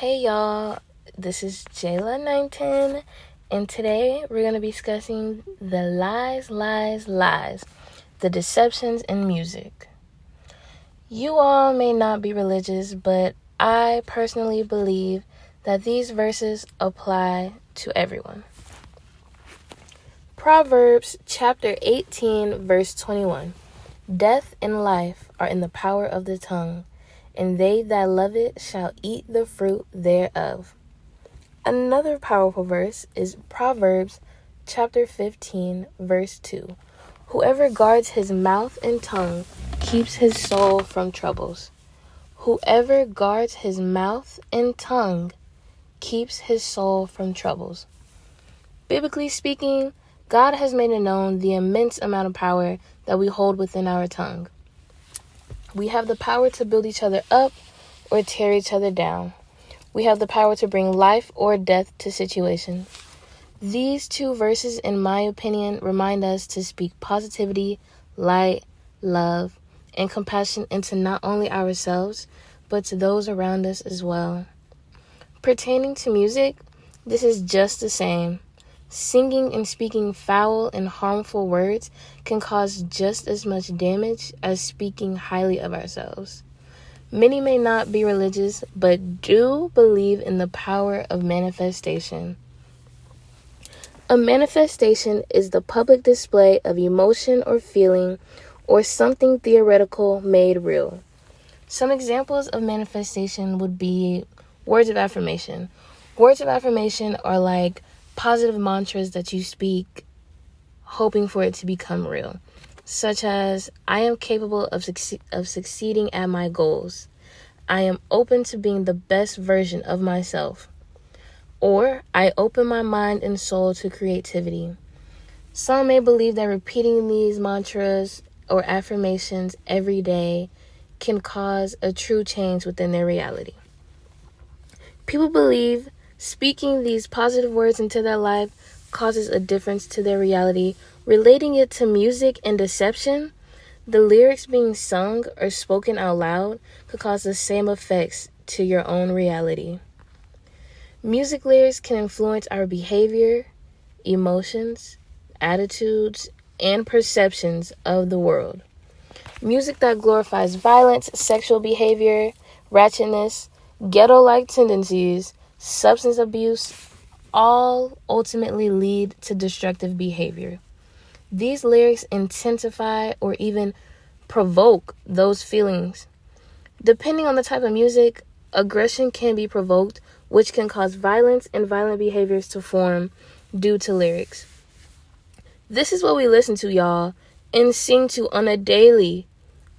Hey y'all, this is Jehla Knighten, and today we're going to be discussing the lies, the deceptions in music. You all may not be religious, but I personally believe that these verses apply to everyone. Proverbs chapter 18, verse 21. Death and life are in the power of the tongue, and they that love it shall eat the fruit thereof. Another powerful verse is Proverbs chapter 15, verse 2. Whoever guards his mouth and tongue keeps his soul from troubles. Whoever guards his mouth and tongue keeps his soul from troubles. Biblically speaking, God has made it known the immense amount of power that we hold within our tongue. We have the power to build each other up or tear each other down. We have the power to bring life or death to situations. These two verses, in my opinion, remind us to speak positivity, light, love, and compassion into not only ourselves, but to those around us as well. Pertaining to music, this is just the same. Singing and speaking foul and harmful words can cause just as much damage as speaking highly of ourselves. Many may not be religious, but do believe in the power of manifestation. A manifestation is the public display of emotion or feeling or something theoretical made real. Some examples of manifestation would be words of affirmation. Words of affirmation are like positive mantras that you speak, hoping for it to become real, such as, I am capable of succeeding at my goals. I am open to being the best version of myself. Or, I open my mind and soul to creativity. Some may believe that repeating these mantras or affirmations every day can cause a true change within their reality. People believe speaking these positive words into their life causes a difference to their reality. Relating it to music and deception, the lyrics being sung or spoken out loud could cause the same effects to your own reality. Music lyrics can influence our behavior, emotions, attitudes, and perceptions of the world. Music that glorifies violence, sexual behavior, ratchetness, ghetto-like tendencies, substance abuse, all ultimately lead to destructive behavior. These lyrics intensify or even provoke those feelings. Depending on the type of music, aggression can be provoked, which can cause violence and violent behaviors to form due to lyrics. This is what we listen to, y'all, and sing to on a daily.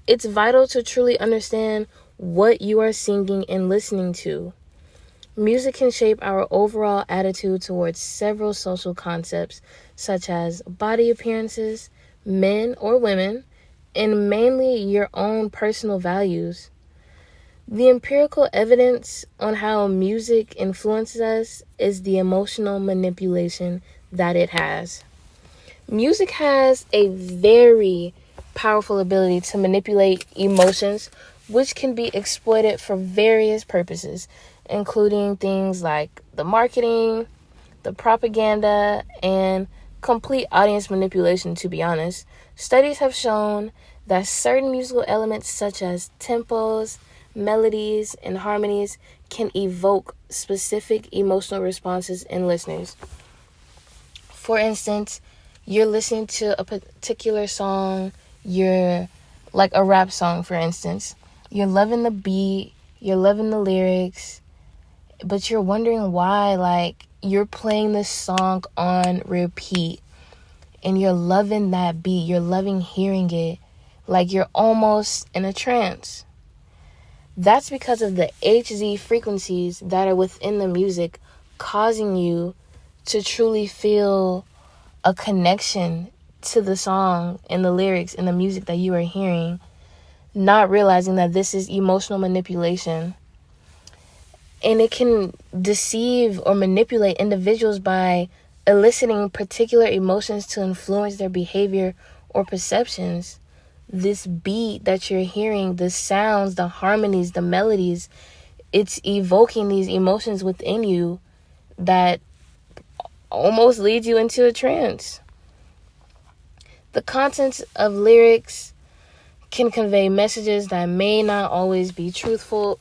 It's vital to truly understand what you are singing and listening to. Music can shape our overall attitude towards several social concepts, such as body appearances, men or women, and mainly your own personal values. The empirical evidence on how music influences us is the emotional manipulation that it has. Music has a very powerful ability to manipulate emotions, which can be exploited for various purposes, including things like the marketing, the propaganda, and complete audience manipulation, to be honest. Studies have shown that certain musical elements such as tempos, melodies, and harmonies can evoke specific emotional responses in listeners. For instance, you're listening to a particular song, you're like a rap song, for instance. You're loving the beat, you're loving the lyrics, but you're wondering why, you're playing this song on repeat and you're loving that beat. You're loving hearing it, like you're almost in a trance. That's because of the HZ frequencies that are within the music causing you to truly feel a connection to the song and the lyrics and the music that you are hearing, not realizing that this is emotional manipulation. And it can deceive or manipulate individuals by eliciting particular emotions to influence their behavior or perceptions. This beat that you're hearing, the sounds, the harmonies, the melodies, it's evoking these emotions within you that almost lead you into a trance. The contents of lyrics can convey messages that may not always be truthful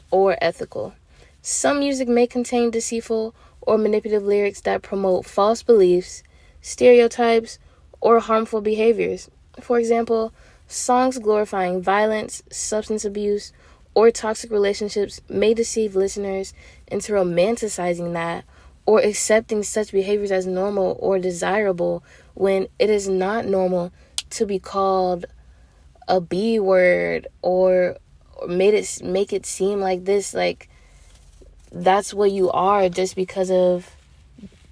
or ethical. Some music may contain deceitful or manipulative lyrics that promote false beliefs, stereotypes, or harmful behaviors. For example, songs glorifying violence, substance abuse, or toxic relationships may deceive listeners into romanticizing that or accepting such behaviors as normal or desirable when it is not normal to be called a B word or make it seem like this, like that's what you are just because of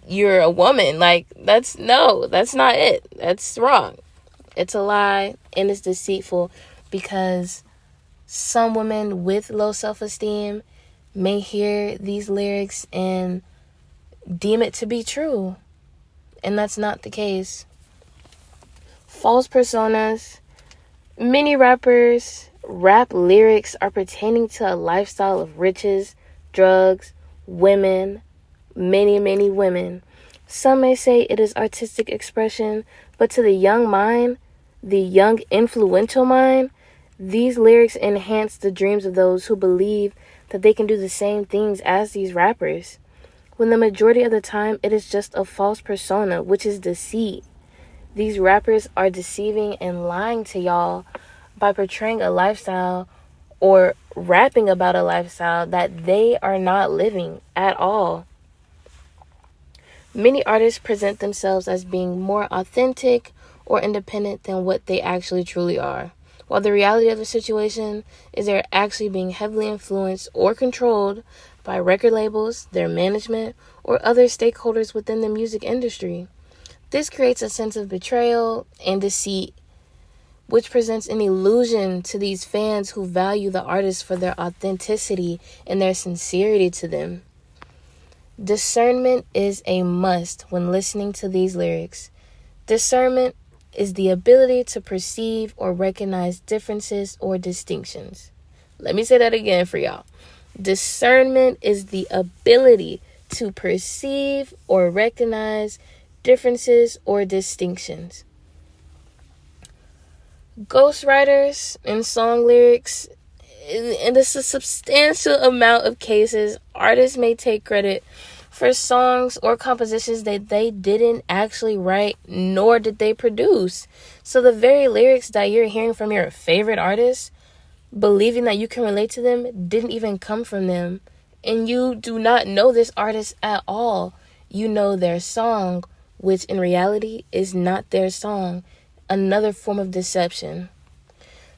you're a woman. Like, that's not it. That's wrong. It's a lie and it's deceitful because some women with low self-esteem may hear these lyrics and deem it to be true, and that's not the case. False personas. Many rappers' rap lyrics are pertaining to a lifestyle of riches, drugs, women, many women. Some may say it is artistic expression, but to the young mind, the young influential mind, these lyrics enhance the dreams of those who believe that they can do the same things as these rappers, when the majority of the time it is just a false persona, which is deceit. These rappers are deceiving and lying to y'all by portraying a lifestyle or rapping about a lifestyle that they are not living at all. Many artists present themselves as being more authentic or independent than what they actually truly are, while the reality of the situation is they're actually being heavily influenced or controlled by record labels, their management, or other stakeholders within the music industry. This creates a sense of betrayal and deceit, which presents an illusion to these fans who value the artist for their authenticity and their sincerity to them. Discernment is a must when listening to these lyrics. Discernment is the ability to perceive or recognize differences or distinctions. Let me say that again for y'all. Discernment is the ability to perceive or recognize differences or distinctions. Ghostwriters in song lyrics, in a substantial amount of cases, artists may take credit for songs or compositions that they didn't actually write, nor did they produce. So the very lyrics that you're hearing from your favorite artist, believing that you can relate to them, didn't even come from them. And you do not know this artist at all. You know their song, which in reality is not their song. Another form of deception.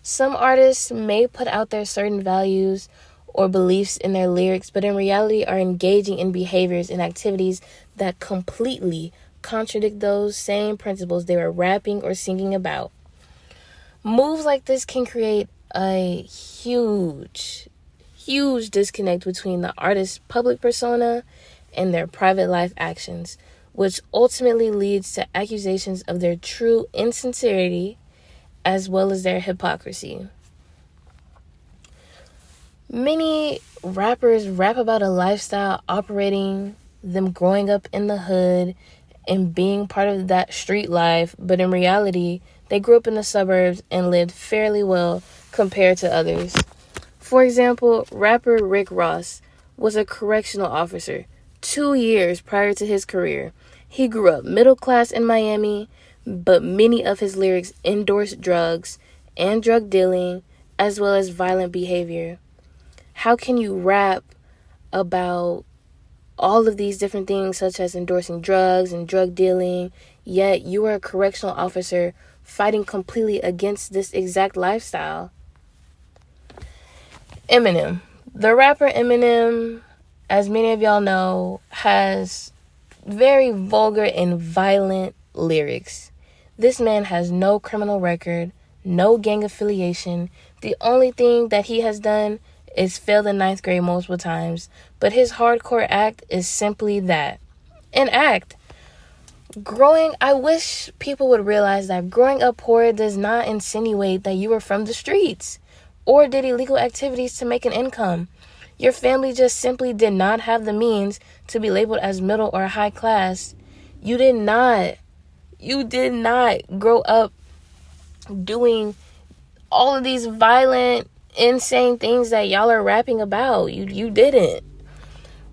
Some artists may put out their certain values or beliefs in their lyrics, but in reality are engaging in behaviors and activities that completely contradict those same principles they were rapping or singing about. Moves like this can create a huge disconnect between the artist's public persona and their private life actions, which ultimately leads to accusations of their true insincerity as well as their hypocrisy. Many rappers rap about a lifestyle operating, them growing up in the hood and being part of that street life, but in reality, they grew up in the suburbs and lived fairly well compared to others. For example, rapper Rick Ross was a correctional officer 2 years prior to his career. He grew up middle class in Miami, but many of his lyrics endorsed drugs and drug dealing as well as violent behavior. How can you rap about all of these different things such as endorsing drugs and drug dealing, yet you are a correctional officer fighting completely against this exact lifestyle? Eminem. The rapper Eminem, as many of y'all know, has very vulgar and violent lyrics. This man has no criminal record, no gang affiliation. The only thing that he has done is fail the 9th grade multiple times, but his hardcore act is simply that, an act. I wish people would realize that growing up poor does not insinuate that you were from the streets or did illegal activities to make an income. Your family just simply did not have the means to be labeled as middle or high class. You did not grow up doing all of these violent, insane things that y'all are rapping about. You didn't.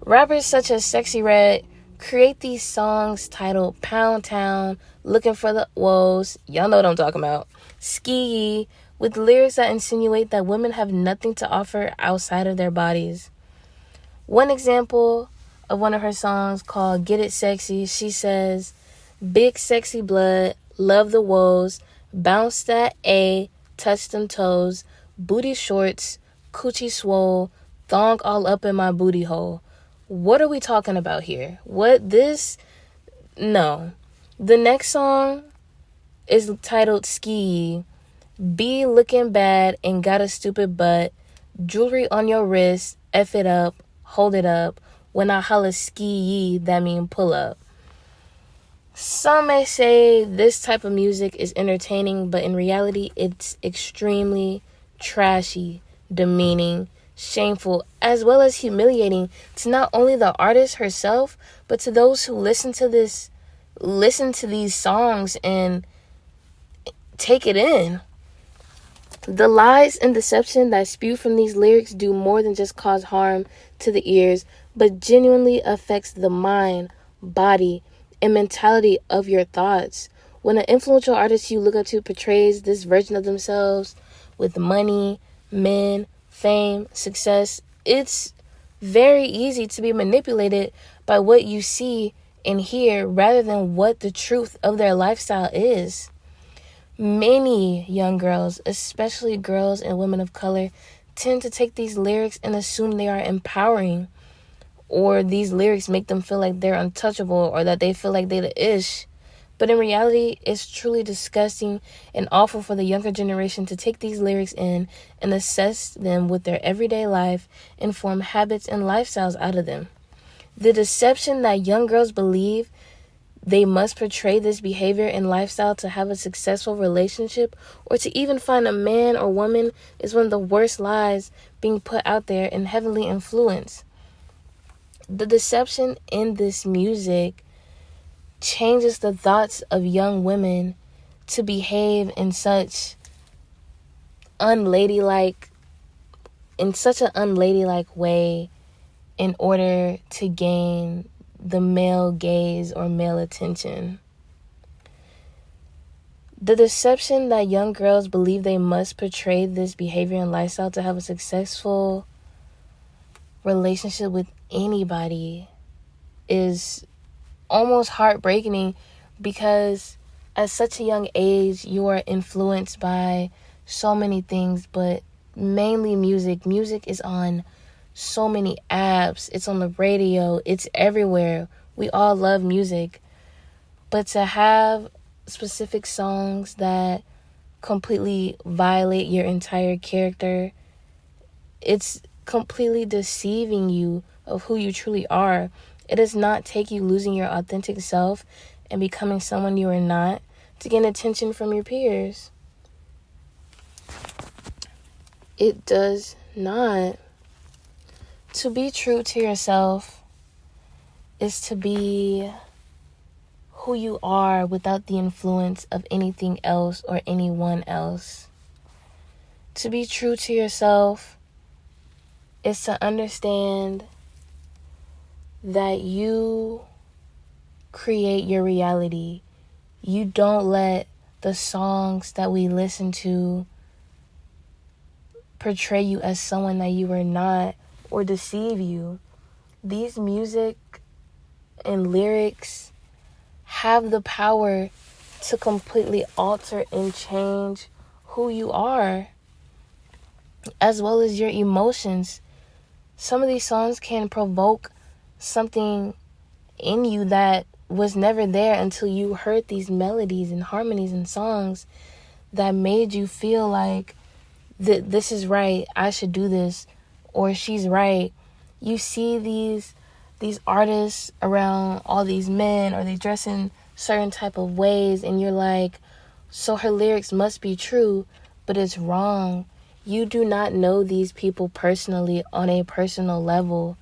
Rappers such as Sexy Red create these songs titled Pound Town, Looking for the Woes, y'all know what I'm talking about, Ski, with lyrics that insinuate that women have nothing to offer outside of their bodies. One example of one of her songs called Get It Sexy, she says, big sexy blood, love the woes, bounce that A, touch them toes, booty shorts, coochie swole, thong all up in my booty hole. What are we talking about here? No. The next song is titled Ski. Be looking bad and got a stupid butt. Jewelry on your wrist, F it up, hold it up. When I holla ski, that mean pull up. Some may say this type of music is entertaining, but in reality, it's extremely trashy, demeaning, shameful, as well as humiliating to not only the artist herself, but to those who listen to these songs and take it in. The lies and deception that spew from these lyrics do more than just cause harm to the ears, but genuinely affects the mind, body, and mentality of your thoughts. When an influential artist you look up to portrays this version of themselves with money, men, fame, success, it's very easy to be manipulated by what you see and hear rather than what the truth of their lifestyle is. Many young girls, especially girls and women of color, tend to take these lyrics and assume they are empowering, or these lyrics make them feel like they're untouchable or that they feel like they're the ish. But in reality, it's truly disgusting and awful for the younger generation to take these lyrics in and assess them with their everyday life and form habits and lifestyles out of them. The deception that young girls believe they must portray this behavior and lifestyle to have a successful relationship or to even find a man or woman is one of the worst lies being put out there and heavily influenced. The deception in this music changes the thoughts of young women to behave in such an unladylike way in order to gain the male gaze or male attention. The deception that young girls believe they must portray this behavior and lifestyle to have a successful relationship with anybody is almost heartbreaking, because at such a young age you are influenced by so many things, but mainly music. Music is on so many apps, it's on the radio, it's everywhere. We all love music. But to have specific songs that completely violate your entire character, it's completely deceiving you of who you truly are. It does not take you losing your authentic self and becoming someone you are not to gain attention from your peers. It does not. To be true to yourself is to be who you are without the influence of anything else or anyone else. To be true to yourself is to understand that you create your reality. You don't let the songs that we listen to portray you as someone that you are not or deceive you. These music and lyrics have the power to completely alter and change who you are, as well as your emotions. Some of these songs can provoke something in you that was never there until you heard these melodies and harmonies and songs that made you feel like this is right, I should do this, or she's right. You see these artists around all these men, or they dress in certain type of ways, and you're like, so her lyrics must be true, but it's wrong. You do not know these people personally on a personal level.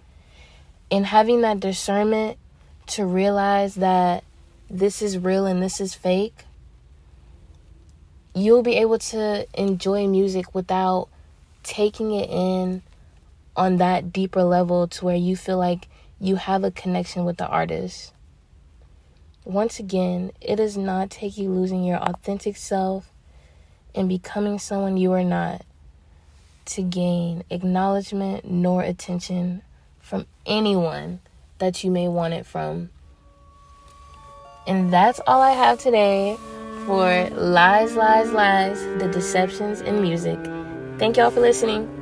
And having that discernment to realize that this is real and this is fake, you'll be able to enjoy music without taking it in on that deeper level to where you feel like you have a connection with the artist. Once again, it does not take you losing your authentic self and becoming someone you are not to gain acknowledgement nor attention from anyone that you may want it from. And that's all I have today for Lies, Lies, Lies, the deceptions in music. Thank y'all for listening.